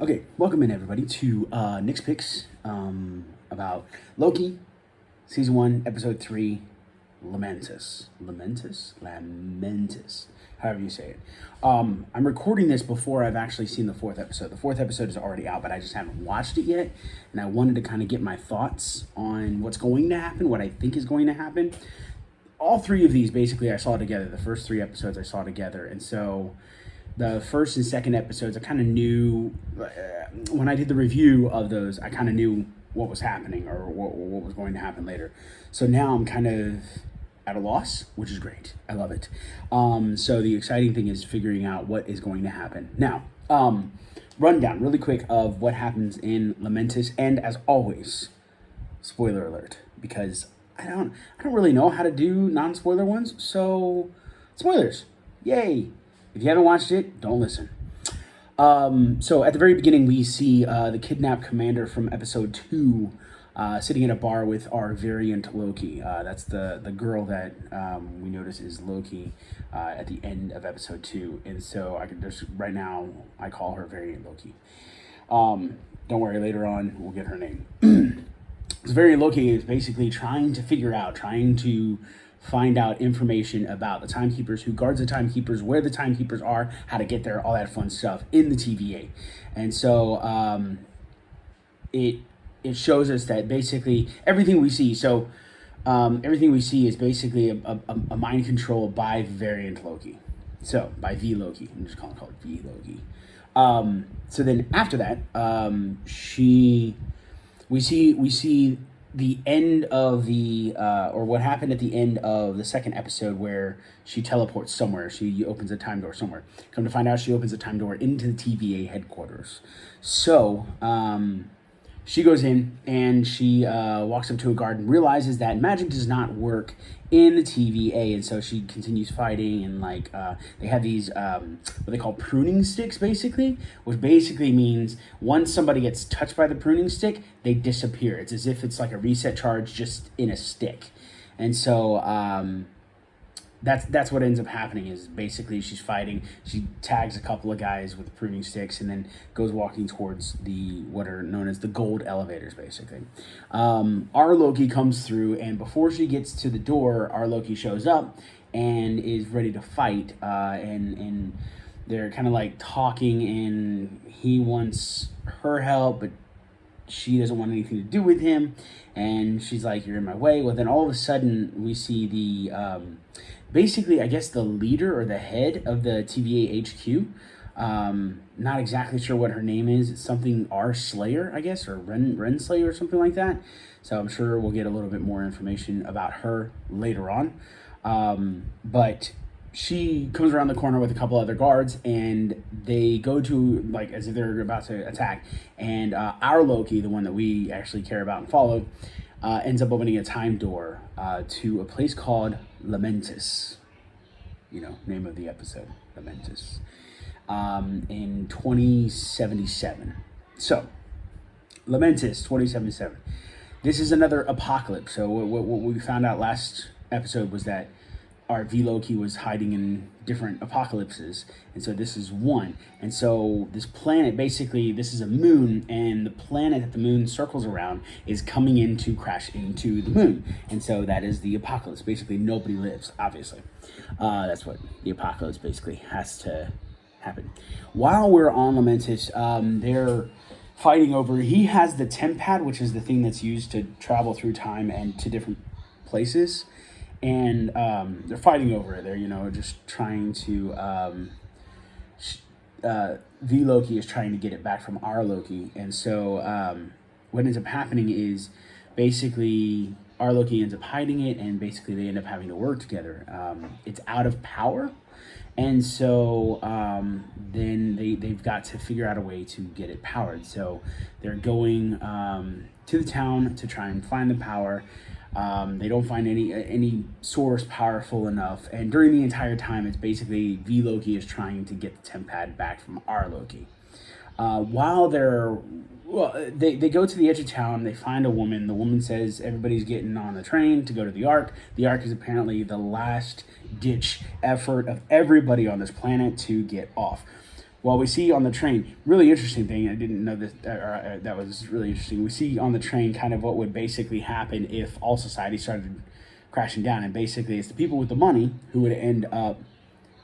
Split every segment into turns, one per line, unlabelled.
Okay, welcome in everybody to Nick's Picks about Loki, Season 1, Episode 3, Lamentis. Lamentis? However you say it. I'm recording this before I've actually seen the fourth episode. The fourth episode is already out, but I just haven't watched it yet, and I wanted to kind of get my thoughts on what's going to happen, what I think is going to happen. All three of these, basically, I saw together. The first three episodes I saw together, and so the first and second episodes, I kind of knew, when I did the review of those, I kind of knew what was happening or what was going to happen later. So now I'm kind of at a loss, which is great. I love it. So the exciting thing is figuring out what is going to happen. Now, rundown really quick of what happens in Lamentis, and as always, spoiler alert, because I don't really know how to do non-spoiler ones, so spoilers, yay. If you haven't watched it, don't listen. So at the very beginning, we see the kidnapped commander from episode 2 sitting in a bar with our variant Loki. That's the girl that we notice is Loki at the end of episode 2. And so right now, I call her variant Loki. Don't worry, later on, we'll get her name. So variant Loki is basically trying to find out information about the timekeepers, who guards the timekeepers, where the timekeepers are, how to get there, all that fun stuff in the TVA. And so it shows us that basically everything we see. So everything we see is basically a mind control by variant Loki. So by V Loki, I'm just calling it V Loki. So then after that, we see the end of the or what happened at the end of the second episode, where she teleports somewhere. She opens a time door somewhere. Come to find out, she opens a time door into the TVA headquarters. So she goes in and she walks up to a guard and realizes that magic does not work in the TVA, and so she continues fighting. And they have these what they call pruning sticks, basically, which basically means once somebody gets touched by the pruning stick, they disappear. It's as if it's like a reset charge just in a stick. And so that's what ends up happening. Is basically she's fighting, she tags a couple of guys with pruning sticks, and then goes walking towards what are known as the gold elevators, basically. Our Loki comes through, and before she gets to the door, our Loki shows up and is ready to fight, and they're kind of like talking, and he wants her help, but she doesn't want anything to do with him, and she's like, "You're in my way." Well, then all of a sudden we see the basically, I guess, the leader or the head of the TVA HQ. Not exactly sure what her name is. It's something R Slayer, I guess, or Ren Slayer or something like that. So I'm sure we'll get a little bit more information about her later on. But she comes around the corner with a couple other guards, and they go to, as if they're about to attack. And our Loki, the one that we actually care about and follow, ends up opening a time door to a place called Lamentis. Name of the episode, Lamentis. In 2077. So, Lamentis, 2077. This is another apocalypse. So what we found out last episode was that our V Loki was hiding in different apocalypses, and so this is one. And so this planet, basically, this is a moon, and the planet that the moon circles around is coming in to crash into the moon, and so that is the apocalypse. Basically, nobody lives, obviously. That's what the apocalypse basically has to happen. While we're on Lamentis, they're fighting over, he has the temp pad, which is the thing that's used to travel through time and to different places. And they're fighting over it. They're, just trying to... V Loki is trying to get it back from our Loki. And so what ends up happening is basically our Loki ends up hiding it, and basically they end up having to work together. It's out of power. And so then they've got to figure out a way to get it powered. So they're going to the town to try and find the power. They don't find any source powerful enough, and during the entire time, it's basically V Loki is trying to get the temp pad back from our Loki. While they go to the edge of town, they find a woman. The woman says everybody's getting on the train to go to the Ark. The Ark is apparently the last ditch effort of everybody on this planet to get off. Well, we see on the train, really interesting thing, I didn't know this, that was really interesting. We see on the train kind of what would basically happen if all society started crashing down. And basically, it's the people with the money who would end up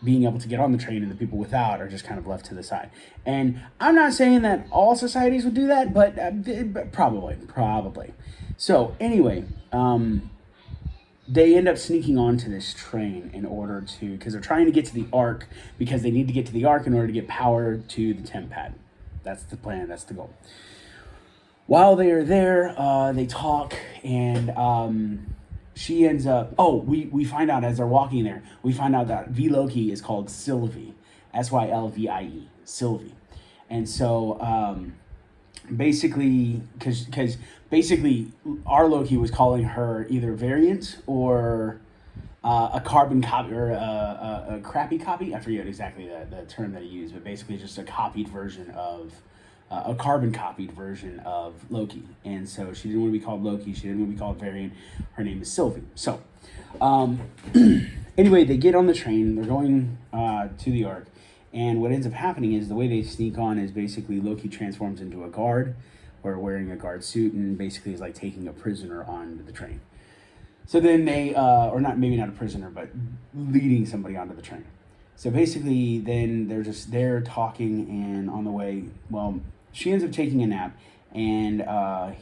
being able to get on the train, and the people without are just kind of left to the side. And I'm not saying that all societies would do that, but probably. So anyway, they end up sneaking onto this train in order to, because they're trying to get to the Ark, because they need to get to the Ark in order to get power to the temp pad. That's the plan. That's the goal. While they are there, they talk, and she ends up. Oh, we find out as they're walking there, we find out that Loki is called Sylvie, Sylvie, Sylvie, and so basically, because basically our Loki was calling her either variant or a carbon copy or a crappy copy. I forget exactly the term that he used, but basically just a copied version of a carbon copied version of Loki. And so she didn't want to be called Loki. She didn't want to be called variant. Her name is Sylvie. So anyway, they get on the train. They're going to the Ark. And what ends up happening is the way they sneak on is basically Loki transforms into a guard, or wearing a guard suit, and basically is like taking a prisoner onto the train. So then they, or not, maybe not a prisoner, but leading somebody onto the train. So basically then they're just there talking, and on the way, well, she ends up taking a nap, and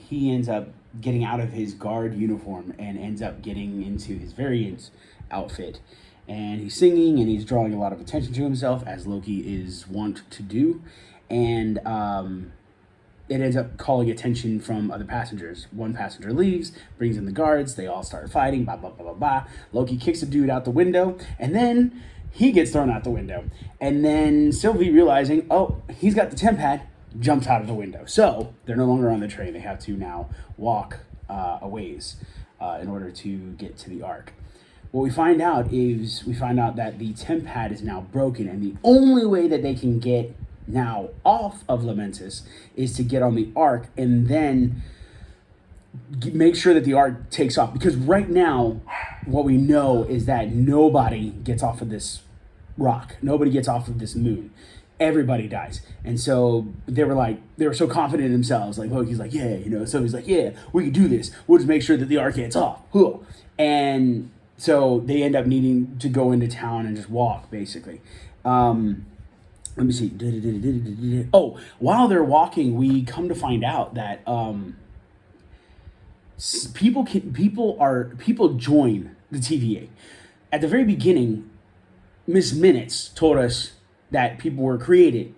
he ends up getting out of his guard uniform and ends up getting into his variant outfit. And he's singing, and he's drawing a lot of attention to himself, as Loki is wont to do. And it ends up calling attention from other passengers. One passenger leaves, brings in the guards. They all start fighting, blah, blah, blah, blah, blah. Loki kicks a dude out the window, and then he gets thrown out the window. And then Sylvie, realizing, oh, he's got the temp pad, jumps out of the window. So they're no longer on the train. They have to now walk a ways in order to get to the Ark. What we find out is that the temp pad is now broken, and the only way that they can get now off of Lamentis is to get on the Ark and then make sure that the Ark takes off. Because right now, what we know is that nobody gets off of this rock. Nobody gets off of this moon. Everybody dies. And so they were so confident in themselves. Like, Loki's like, yeah, so he's like, yeah, we can do this. We'll just make sure that the Ark gets off. And so they end up needing to go into town and just walk, basically. Let me see. Oh, while they're walking, we come to find out that people join the TVA. At the very beginning, Miss Minutes told us that people were created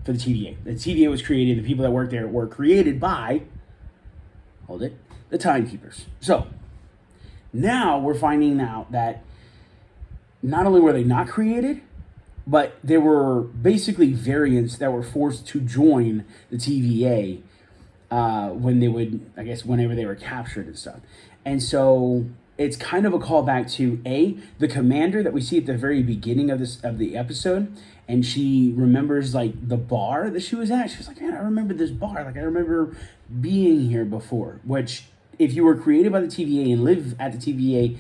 for the TVA. The TVA was created. The people that worked there were created by, the timekeepers. So now we're finding out that not only were they not created, but there were basically variants that were forced to join the TVA whenever they were captured and stuff. And so it's kind of a callback to the commander that we see at the very beginning of the episode, and she remembers like the bar that she was at. She was like, man, I remember this bar. Like, I remember being here before. Which, if you were created by the TVA and live at the TVA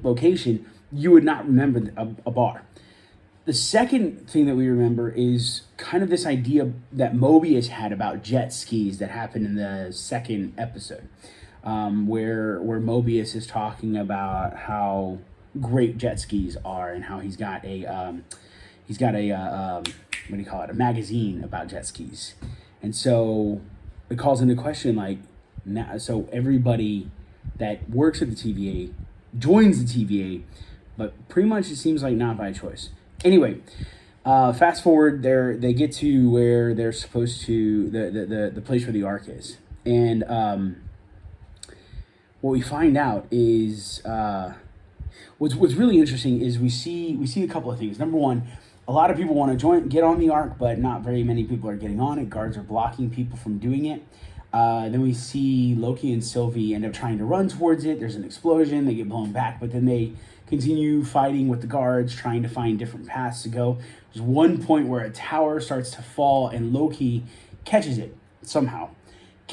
location, you would not remember a bar. The second thing that we remember is kind of this idea that Mobius had about jet skis that happened in the second episode, where Mobius is talking about how great jet skis are and how he's got a a magazine about jet skis. And so it calls into question so everybody that works at the TVA joins the TVA, but pretty much it seems like not by choice. Anyway, fast forward, they get to where they're supposed to, the place where the Ark is. And what we find out is, what's really interesting is we see a couple of things. Number one, a lot of people want to get on the Ark, but not very many people are getting on it. Guards are blocking people from doing it. Then we see Loki and Sylvie end up trying to run towards it. There's an explosion. They get blown back, but then they continue fighting with the guards, trying to find different paths to go. There's one point where a tower starts to fall, and Loki catches it somehow,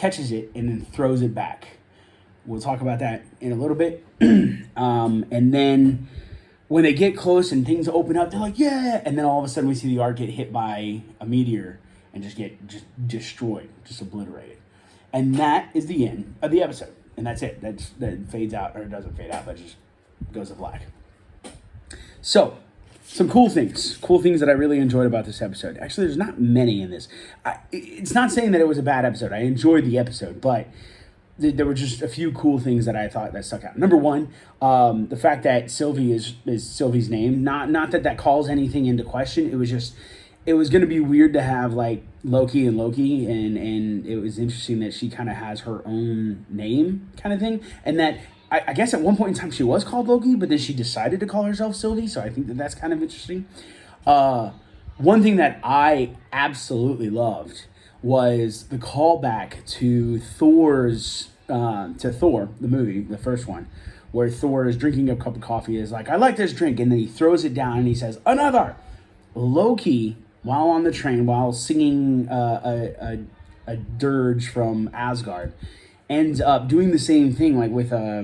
and then throws it back. We'll talk about that in a little bit. And then when they get close and things open up, they're like, yeah. And then all of a sudden we see the Ark get hit by a meteor and just get just destroyed, just obliterated. And that is the end of the episode. And that's it. That fades out, or it doesn't fade out, but just goes to black. So, some cool things that I really enjoyed about this episode. Actually, there's not many in this. It's not saying that it was a bad episode. I enjoyed the episode, but there were just a few cool things that I thought that stuck out. Number one, the fact that Sylvie is Sylvie's name. Not that calls anything into question. It was just, it was going to be weird to have like Loki, and it was interesting that she kind of has her own name kind of thing, and that I guess at one point in time she was called Loki, but then she decided to call herself Sylvie, so I think that's kind of interesting. One thing that I absolutely loved was the callback to Thor, the movie, the first one, where Thor is drinking a cup of coffee, is like, I like this drink, and then he throws it down and he says, another. Loki, while on the train, while singing a dirge from Asgard, ends up doing the same thing, like with I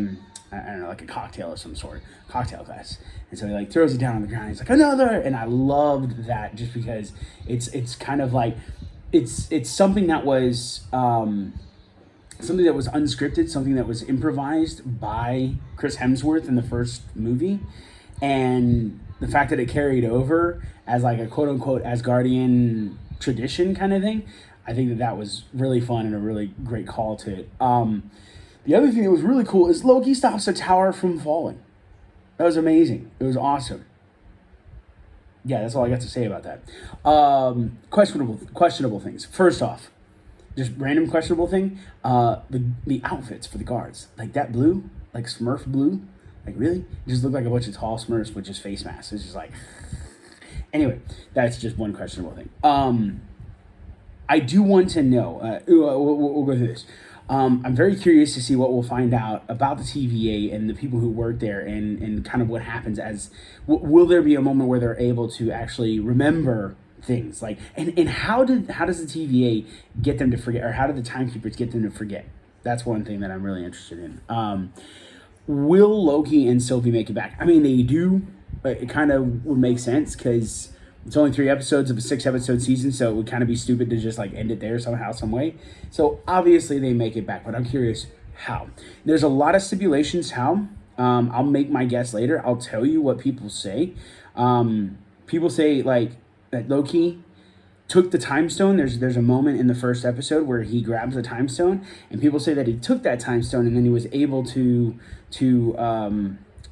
don't know, like a cocktail of some sort, cocktail glass, and so he like throws it down on the ground. He's like, another, and I loved that just because it's kind of like it's something that was unscripted, something that was improvised by Chris Hemsworth in the first movie, and the fact that it carried over as like a quote unquote Asgardian tradition kind of thing. I think that was really fun and a really great call to it. The other thing that was really cool is Loki stops a tower from falling. That was amazing. It was awesome. Yeah, that's all I got to say about that. Questionable things. First off, just random questionable thing. The outfits for the guards, like that blue, like Smurf blue, like really, it just looked like a bunch of tall Smurfs with just face masks. It's just like. Anyway, that's just one questionable thing. I do want to know, we'll go through this. I'm very curious to see what we'll find out about the TVA and the people who work there, and kind of what happens as, will there be a moment where they're able to actually remember things? Like, and how does the TVA get them to forget, or how do the timekeepers get them to forget? That's one thing that I'm really interested in. Will Loki and Sylvie make it back? I mean, they do, but it kind of would make sense because it's only 3 episodes of a 6-episode season, so it would kind of be stupid to just like end it there somehow, some way. So obviously they make it back, but I'm curious how. There's a lot of stipulations how. I'll make my guess later. I'll tell you what people say. People say like that Loki took the time stone. There's a moment in the first episode where he grabs the time stone, and people say that he took that time stone and then he was able to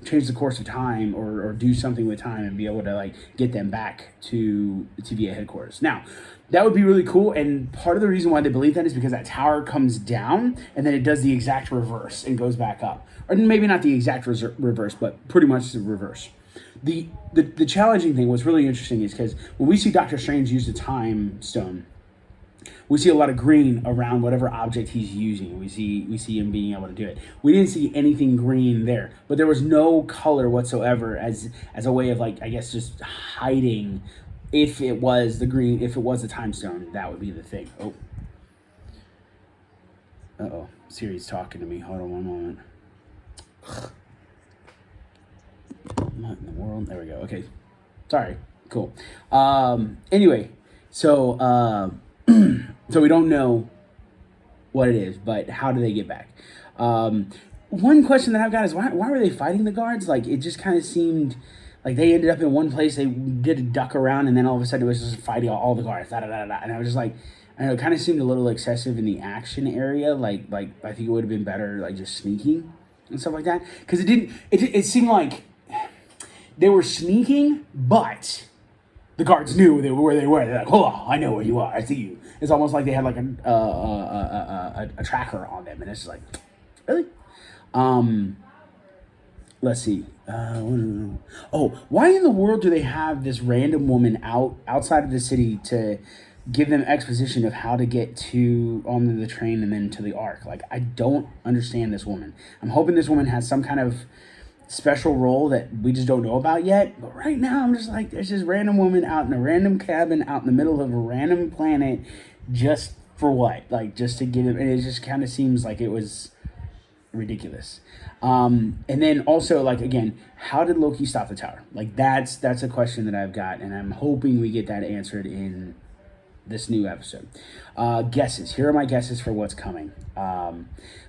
change the course of time or do something with time and be able to like get them back to the TVA headquarters. Now, that would be really cool, and part of the reason why they believe that is because that tower comes down and then it does the exact reverse and goes back up. Or maybe not the exact reverse, but pretty much the reverse. The challenging thing, what's really interesting is because when we see Doctor Strange use the time stone, we see a lot of green around whatever object he's using. We see him being able to do it. We didn't see anything green there, but there was no color whatsoever as a way of like, I guess, just hiding. If it was the green, if it was the time stone, that would be the thing. Oh, Siri's talking to me. Hold on one moment. What in the world? There we go. Okay, sorry. Cool. Anyway, so. So we don't know what it is, but how do they get back? One question that I've got is why were they fighting the guards? Like, it just kind of seemed like they ended up in one place, they did a duck around, and then all of a sudden it was just fighting all the guards. And I was just like, I don't know, it kind of seemed a little excessive in the action area. Like I think it would have been better like just sneaking and stuff like that. Because it seemed like they were sneaking, but the guards knew where they were. They're like, hold on, I know where you are. I see you. It's almost like they had like a tracker on them, and it's just like, really? Let's see. Why in the world do they have this random woman outside of the city to give them exposition of how to get onto the train and then to the Ark? Like, I don't understand this woman. I'm hoping this woman has some kind of special role that we just don't know about yet. But right now, I'm just like, there's this random woman out in a random cabin out in the middle of a random planet, just for what? Like, just to get it. And it just kind of seems like it was ridiculous. And then also, like, again, how did Loki stop the tower? Like, that's a question that I've got, and I'm hoping we get that answered in this new episode. Guesses. Here are my guesses for what's coming.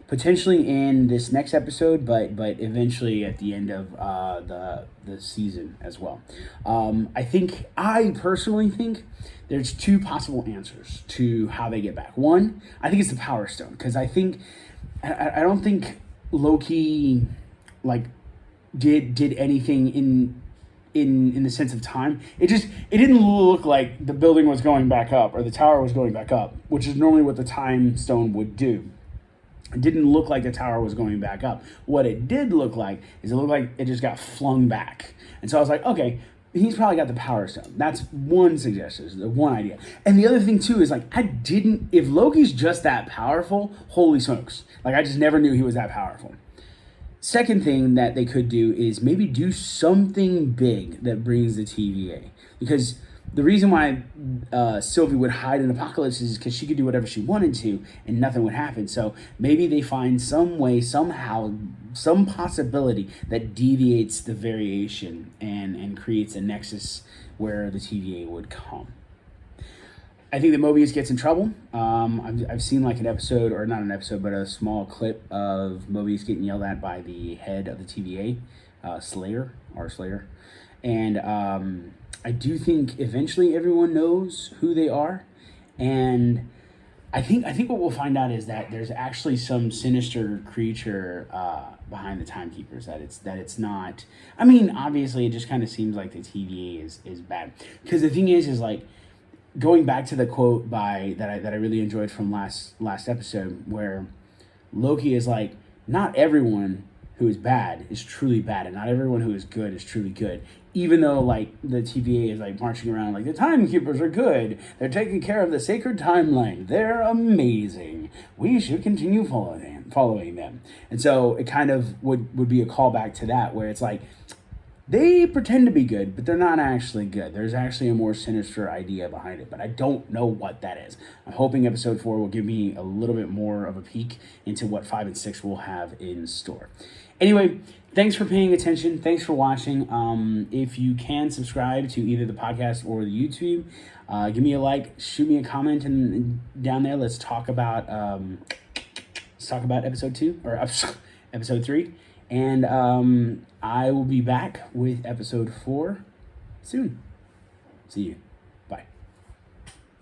Potentially in this next episode, but eventually at the end of the season as well. I personally think there's two possible answers to how they get back. One, I think it's the Power Stone, because I don't think Loki like did anything in the sense of time. It didn't look like the building was going back up or the tower was going back up, which is normally what the time stone would do. It didn't look like the tower was going back up. What it did look like is it looked like it just got flung back. And so I was like, okay, he's probably got the Power Stone. That's one suggestion, the one idea. And the other thing too is, like, if Loki's just that powerful, holy smokes. Like, I just never knew he was that powerful. Second thing that they could do is maybe do something big that brings the TVA. Because the reason why Sylvie would hide in Apocalypse is because she could do whatever she wanted to and nothing would happen. So maybe they find some way, somehow, some possibility that deviates the variation and creates a nexus where the TVA would come. I think that Mobius gets in trouble. I've seen like an episode, or not an episode, but a small clip of Mobius getting yelled at by the head of the TVA, Slayer. And I do think eventually everyone knows who they are. And I think what we'll find out is that there's actually some sinister creature behind the Timekeepers. That it's not. I mean, obviously, it just kind of seems like the TVA is bad. Because the thing is like, going back to the quote that I really enjoyed from last episode, where Loki is like, not everyone who is bad is truly bad, and not everyone who is good is truly good. Even though, like, the TVA is like marching around like, the Timekeepers are good, they're taking care of the sacred timeline, they're amazing, we should continue following them. And so it kind of would be a callback to that, where it's like, they pretend to be good, but they're not actually good. There's actually a more sinister idea behind it, but I don't know what that is. I'm hoping episode 4 will give me a little bit more of a peek into what 5 and 6 will have in store. Anyway, thanks for paying attention. Thanks for watching. If you can subscribe to either the podcast or the YouTube, give me a like, shoot me a comment, and down there, let's talk about episode 2 or episode 3. And I will be back with episode 4 soon. See you.